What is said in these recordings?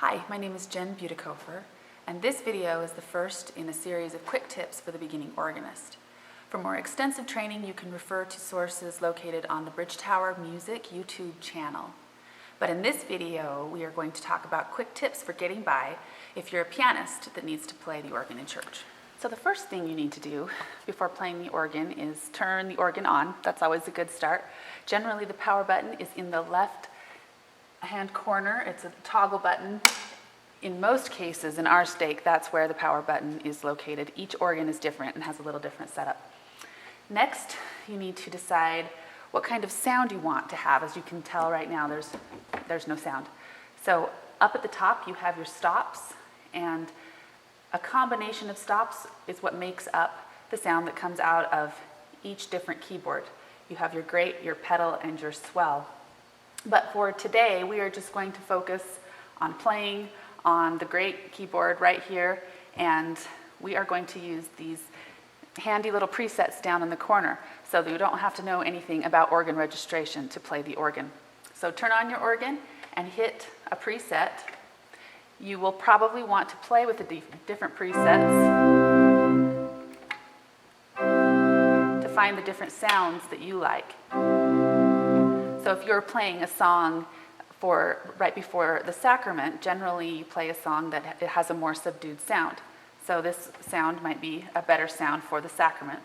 Hi, my name is Jen Butikofer, and this video is the first in a series of quick tips for the beginning organist. For more extensive training, you can refer to sources located on the Bridgetower Music YouTube channel. But in this video, we are going to talk about quick tips for getting by if you're a pianist that needs to play the organ in church. So the first thing you need to do before playing the organ is turn the organ on. That's always a good start. Generally, the power button is in the left hand corner. It's a toggle button. In most cases, in our stake, that's where the power button is located. Each organ is different and has a little different setup. Next, you need to decide what kind of sound you want to have. As you can tell right now, there's no sound. So up at the top, you have your stops, and a combination of stops is what makes up the sound that comes out of each different keyboard. You have your grate, your pedal, and your swell. But for today, we are just going to focus on playing on the grate keyboard right here, and we are going to use these handy little presets down in the corner so that you don't have to know anything about organ registration to play the organ. So turn on your organ and hit a preset. You will probably want to play with the different presets to find the different sounds that you like. So if you're playing a song for right before the sacrament, generally you play a song that it has a more subdued sound. So this sound might be a better sound for the sacrament.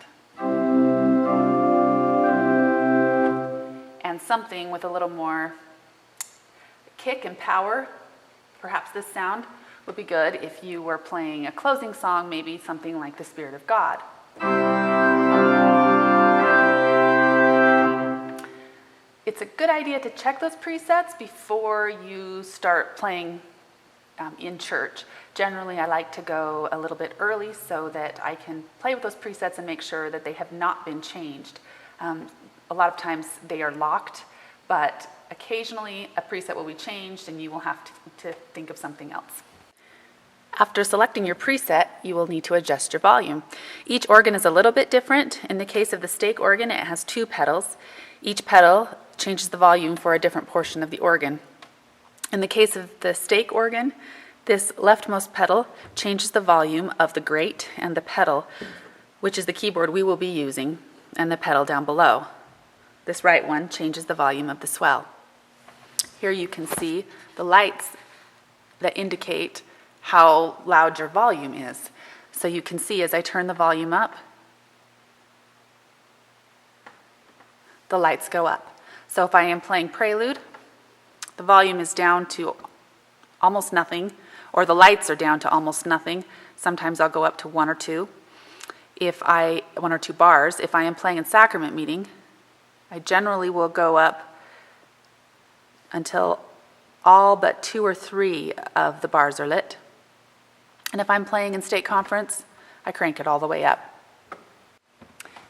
And something with a little more kick and power, perhaps this sound would be good if you were playing a closing song, maybe something like The Spirit of God. It's a good idea to check those presets before you start playing in church. Generally, I like to go a little bit early so that I can play with those presets and make sure that they have not been changed. A lot of times they are locked, but occasionally a preset will be changed and you will have to think of something else. After selecting your preset, you will need to adjust your volume. Each organ is a little bit different. In the case of the stake organ, it has 2 pedals. Each pedal changes the volume for a different portion of the organ. In the case of the stake organ, this leftmost pedal changes the volume of the grate and the pedal, which is the keyboard we will be using, and the pedal down below. This right one changes the volume of the swell. Here you can see the lights that indicate how loud your volume is. So you can see as I turn the volume up, the lights go up. So if I am playing prelude, the volume is down to almost nothing, or the lights are down to almost nothing. Sometimes I'll go up to 1 or 2. 1 or 2 bars. If I am playing in sacrament meeting, I generally will go up until all but 2 or 3 of the bars are lit. And if I'm playing in stake conference, I crank it all the way up.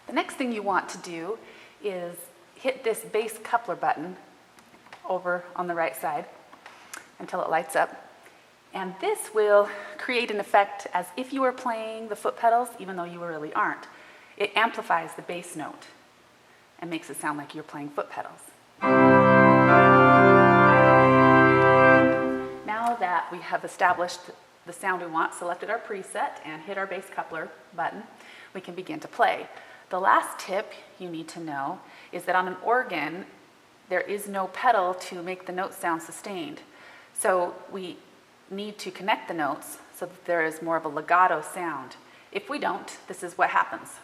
The next thing you want to do is hit this bass coupler button over on the right side until it lights up. And this will create an effect as if you were playing the foot pedals, even though you really aren't. It amplifies the bass note and makes it sound like you're playing foot pedals. Now that we have established the sound we want, selected our preset, and hit our bass coupler button, we can begin to play. The last tip you need to know is that on an organ, there is no pedal to make the note sound sustained. So we need to connect the notes so that there is more of a legato sound. If we don't, this is what happens.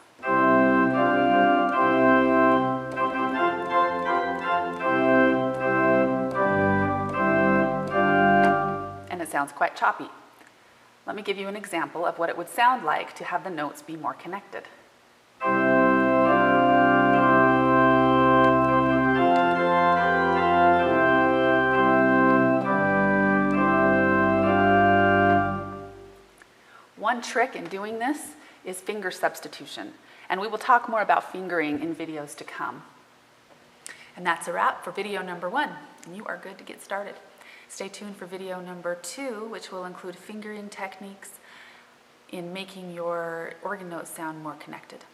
And it sounds quite choppy. Let me give you an example of what it would sound like to have the notes be more connected. One trick in doing this is finger substitution, and we will talk more about fingering in videos to come. And that's a wrap for video number 1, and you are good to get started. Stay tuned for video number 2, which will include fingering techniques in making your organ notes sound more connected.